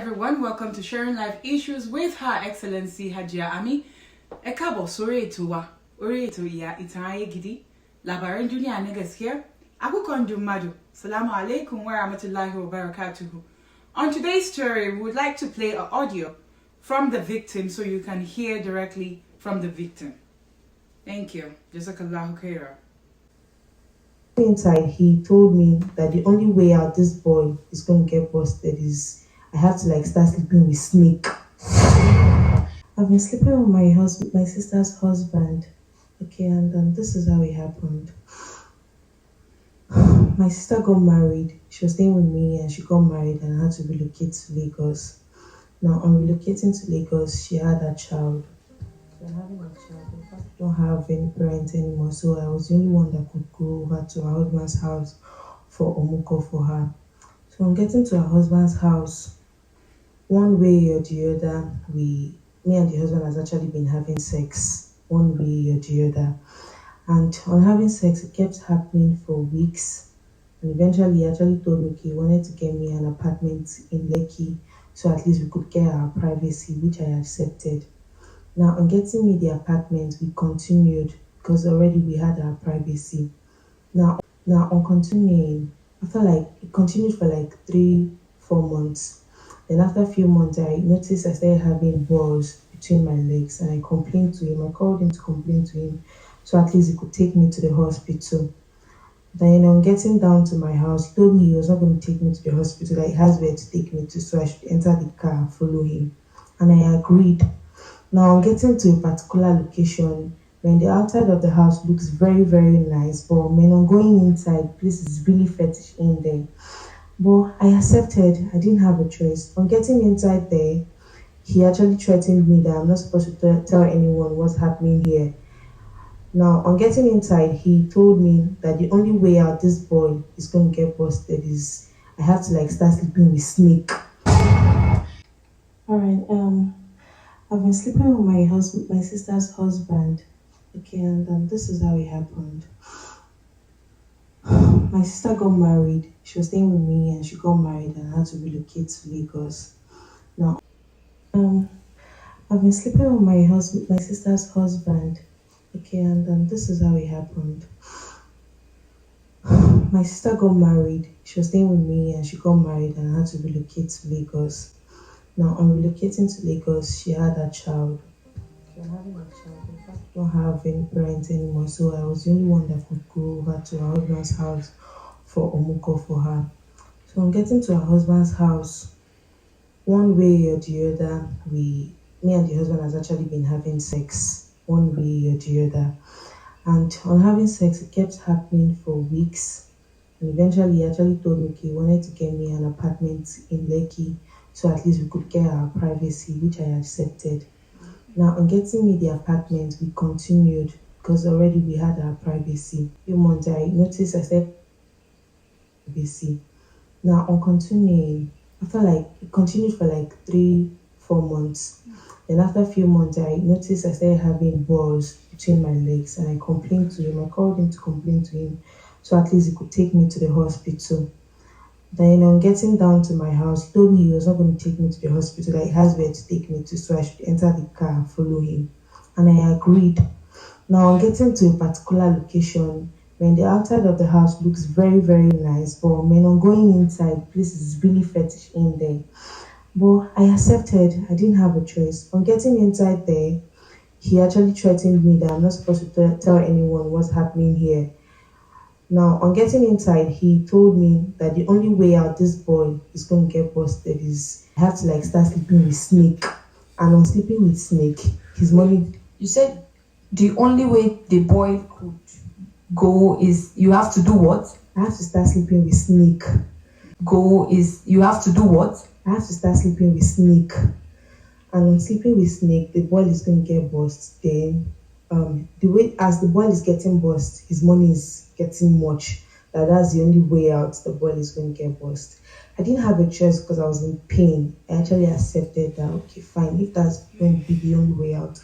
everyone, welcome to Sharing Life Issues with Her Excellency Hajia Ami. Ekabo sore etuwa, ore etu ya itanaye gidi. Labaran dunia niggas here. Aku kondu madu. Salamu alaikum wa rahmatullahi wa barakatuhu. On today's story, we would like to play an audio from the victim so you can hear directly from the victim. Thank you. Jazakallahu khaira. Inside, he told me that the only way out this boy is going to get busted is I have to start sleeping with snake. I've been sleeping with my sister's husband. Okay, and this is how it happened. My sister got married. She was staying with me and she got married and had to relocate to Lagos. Now, on relocating to Lagos, she had a child. So having a child, in fact, I don't have any parents anymore, so I was the only one that could go over to her husband's house for Omuko for her. So on getting to her husband's house, one way or the other, me and the husband has actually been having sex, one way or the other. And on having sex, it kept happening for weeks. And eventually, he actually told me he wanted to get me an apartment in Lekki, so at least we could get our privacy, which I accepted. Now, on getting me the apartment, we continued because already we had our privacy. Now on continuing, it continued for 3-4 months. Then after a few months, I noticed I started having balls between my legs, and I complained to him. I called him to complain to him, so at least he could take me to the hospital. Then on getting down to my house, he told me he was not going to take me to the hospital, that he has where to take me to, so I should enter the car and follow him. And I agreed. Now, on getting to a particular location, when the outside of the house looks very, very nice, but when I'm going inside, the place is really fetish in there. But I accepted. I didn't have a choice. On getting inside there, he actually threatened me that I'm not supposed to tell anyone what's happening here. Now, on getting inside, he told me that the only way out this boy is going to get busted is I have to start sleeping with snake. Alright, I've been sleeping with my sister's husband. Okay, and this is how it happened. My sister got married. She was staying with me and she got married and had to relocate to Lagos. Now, I've been sleeping with my sister's husband. Okay, and this is how it happened. My sister got married. She was staying with me and she got married and had to relocate to Lagos. Now, on relocating to Lagos, she had a child. So having a child, in fact, I don't have any parents anymore, so I was the only one that could go over to her husband's house for Omuko for her. So on getting to her husband's house, one way or the other, me and the husband has actually been having sex, one way or the other. And on having sex, it kept happening for weeks. And eventually, he actually told me he wanted to get me an apartment in Lekki, so at least we could get our privacy, which I accepted. Now, on getting me the apartment, we continued because already we had our privacy. A few months, I noticed I said privacy. Now, on continuing, it continued for 3-4 months. Then after a few months, I noticed I started having balls between my legs, and I complained to him. I called him to complain to him, so at least he could take me to the hospital. Then on getting down to my house, he told me he was not going to take me to the hospital, that he has where to take me to, so I should enter the car and follow him. And I agreed. Now, on getting to a particular location, when the outside of the house looks very, very nice, but when I'm going inside, the place is really fetish in there. But I accepted. I didn't have a choice. On getting inside there, he actually threatened me that I'm not supposed to tell anyone what's happening here. Now, on getting inside, he told me that the only way out this boy is going to get busted is I have to start sleeping with snake. And on sleeping with snake, his money... You said the only way the boy could go is you have to do what? I have to start sleeping with snake. You have to do what? I have to start sleeping with snake. And on sleeping with snake, the boy is going to get busted. Then, as the boy is getting busted, his money is getting much. That's the only way out. The boy is going to get busted. I didn't have a choice because I was in pain. I actually accepted that. Okay, fine. If that's going to be the only way out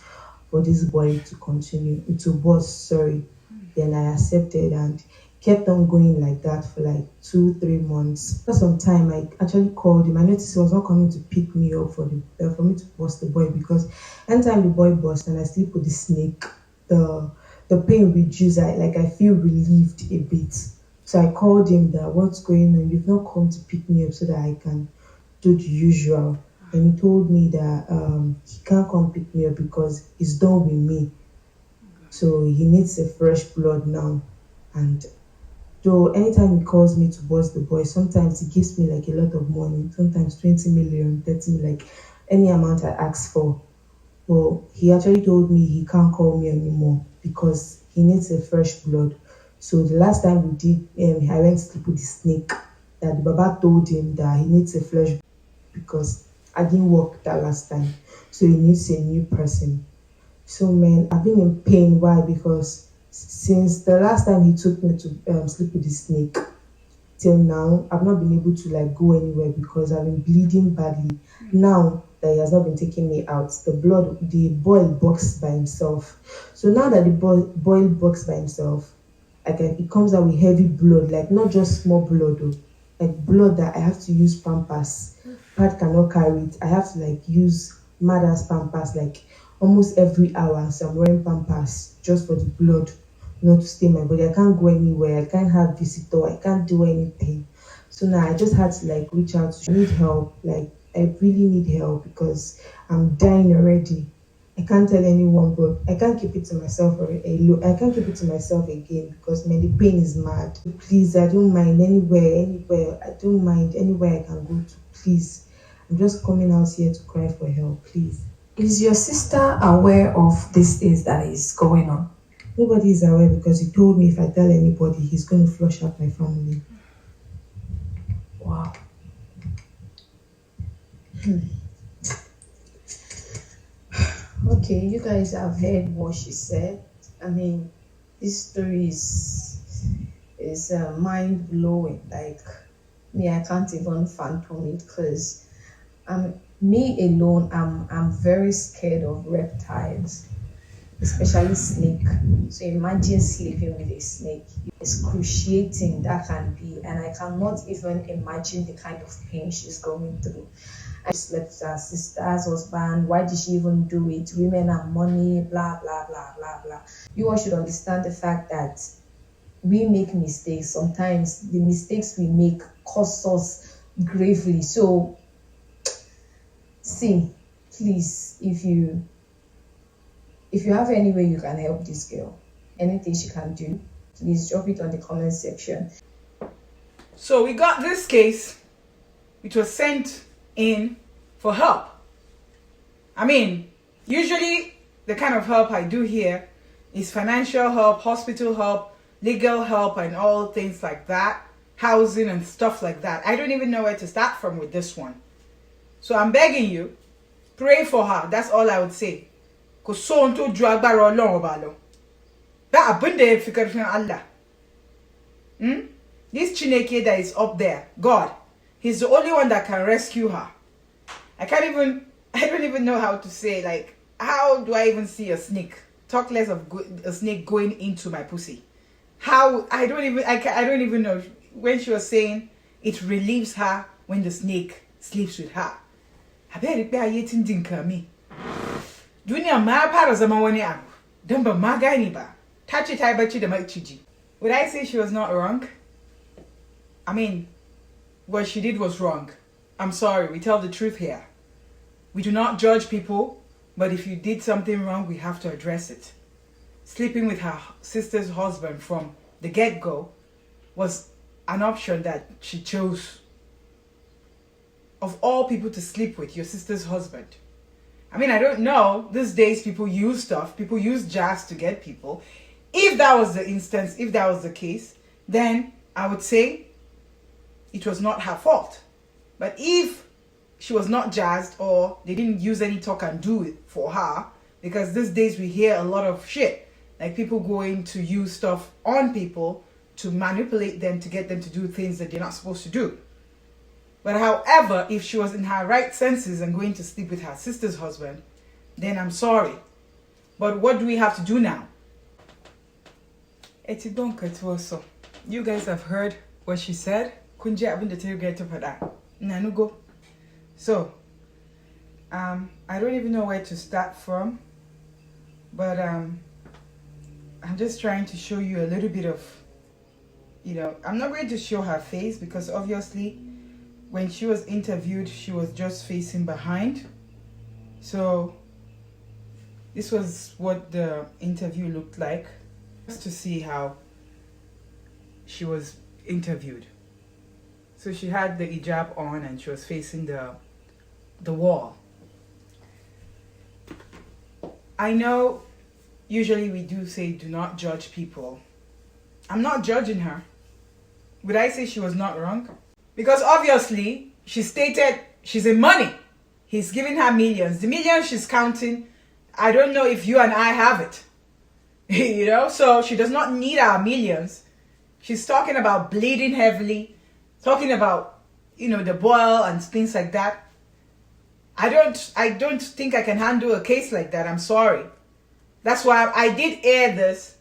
for this boy to continue to bust, then I accepted and kept on going like that for like 2 3 months. After some time, I actually called him. I noticed he was not coming to pick me up for me to bust the boy, because anytime the boy busts and I sleep with the snake, the the pain reduced. I feel relieved a bit. So I called him that what's going on? You've not come to pick me up so that I can do the usual. And he told me that he can't come pick me up because he's done with me. So he needs a fresh blood now. And though anytime he calls me to bust the boy, sometimes he gives me like a lot of money, sometimes 20 million, 30 million, like any amount I ask for. But he actually told me he can't call me anymore because he needs a fresh blood. So the last time we did, I went to sleep with the snake. That the Baba told him that he needs a fresh because I didn't work that last time. So he needs a new person. So man, I've been in pain. Why? Because since the last time he took me to sleep with the snake, till now I've not been able to like go anywhere because I've been bleeding badly. Now that he has not been taking me out, the boil box by himself. So now that the boil box by himself, it comes out with heavy blood, like not just small blood though, like blood that I have to use pampers. Pad cannot carry it. I have to like use mad ass pampers like almost every hour. So I'm wearing pampers just for the blood not to stay in my body. I can't go anywhere. I can't have visitor. I can't do anything. So now I just had to like reach out. I need help. Like I really need help because I'm dying already. I can't tell anyone, but I can't keep it to myself alone. I can't keep it to myself again because man, the pain is mad. Please, I don't mind anywhere. I don't mind anywhere I can go to. Please, I'm just coming out here to cry for help. Please. Is your sister aware of this things that is going on? Nobody is aware because he told me if I tell anybody, he's going to flush out my family. Wow. Okay, you guys have heard what she said. I mean, this story is mind blowing. Like me, I can't even fathom it because me alone. I'm very scared of reptiles, especially snake. So imagine sleeping with a snake. Excruciating that can be, and I cannot even imagine the kind of pain she's going through. I slept with her sister's husband. Why did she even do it? Women and money, blah blah blah blah blah. You all should understand the fact that we make mistakes. Sometimes the mistakes we make cost us gravely. So see, please, if you have any way you can help this girl, anything she can do, please drop it on the comment section. So we got this case, which was sent in for help. I mean, usually the kind of help I do here is financial help, hospital help, legal help, and all things like that, housing and stuff like that. I don't even know where to start from with this one. So I'm begging you, pray for her. That's all I would say. Because so on to drag barrel long about that abundant figure from Allah. This Chineke that is up there, God, He's the only one that can rescue her. I don't even know how to say, like, how do I even see a snake? Talk less of a snake going into my pussy. How? I don't even know. When she was saying it relieves her when the snake sleeps with her. I bet it be a yetin dinka me. Dunia ma para zama wani abu. Dan ba ma gani ba. Tachi tai bachi da maciji. Would I say she was not wrong? I mean, what she did was wrong. I'm sorry, we tell the truth here. We do not judge people, but if you did something wrong, we have to address it. Sleeping with her sister's husband from the get-go was an option that she chose. Of all people to sleep with, your sister's husband. I mean, I don't know. These days, people use stuff. People use jazz to get people. If that was the instance, if that was the case, then I would say it was not her fault. But if she was not jazzed or they didn't use any talk and do it for her, because these days we hear a lot of shit, like people going to use stuff on people to manipulate them to get them to do things that they're not supposed to do. But however, if she was in her right senses and going to sleep with her sister's husband, then I'm sorry. But what do we have to do now? Eti don't cut also. You guys have heard what she said. Kunje abunda te get to that. Nanugo. So, I don't even know where to start from, but I'm just trying to show you a little bit of, I'm not going to show her face because obviously when she was interviewed, she was just facing behind. So this was what the interview looked like, just to see how she was interviewed. So she had the hijab on and she was facing the wall. I know usually we do say do not judge people. I'm not judging her. Would I say she was not wrong? Because obviously she stated she's in money. He's giving her millions. The millions she's counting, I don't know if you and I have it. So she does not need our millions. She's talking about bleeding heavily, talking about, the boil and things like that. I don't think I can handle a case like that. I'm sorry. That's why I did air this,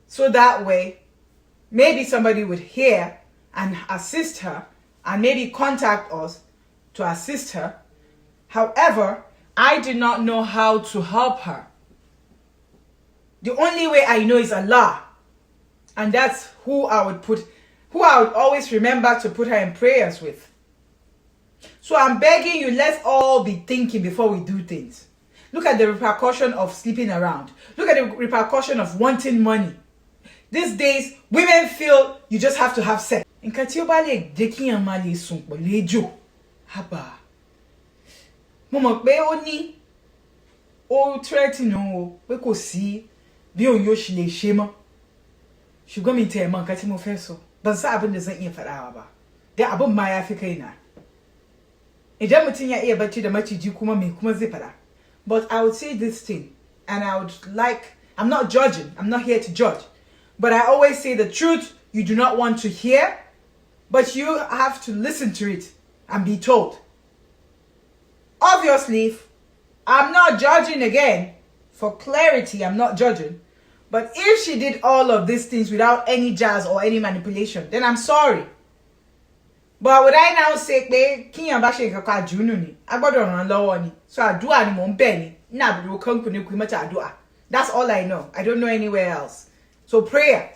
so that way maybe somebody would hear and assist her and maybe contact us to assist her. However, I did not know how to help her. The only way I know is Allah. And that's who I would always remember to put her in prayers with. So I'm begging you, let's all be thinking before we do things. Look at the repercussion of sleeping around. Look at the repercussion of wanting money. These days, women feel you just have to have sex. In Katiobale, Deki and Mali Sumpo, Lejo. Haba. Momo, be oni. O threatening no, we could see. Be on yoshi le shema. She go me tell man Katimo Feso. But Sabin doesn't eat for our. They are about my Africa. But I would say this thing, and I'm not judging, I'm not here to judge, but I always say the truth you do not want to hear, but you have to listen to it and be told. Obviously, I'm not judging again, for clarity, I'm not judging, but if she did all of these things without any jazz or any manipulation, then I'm sorry. But would I now say, Kinya Bashi Kaka Jununi? I got on low on it. So I do any penny. That's all I know. I don't know anywhere else. So prayer.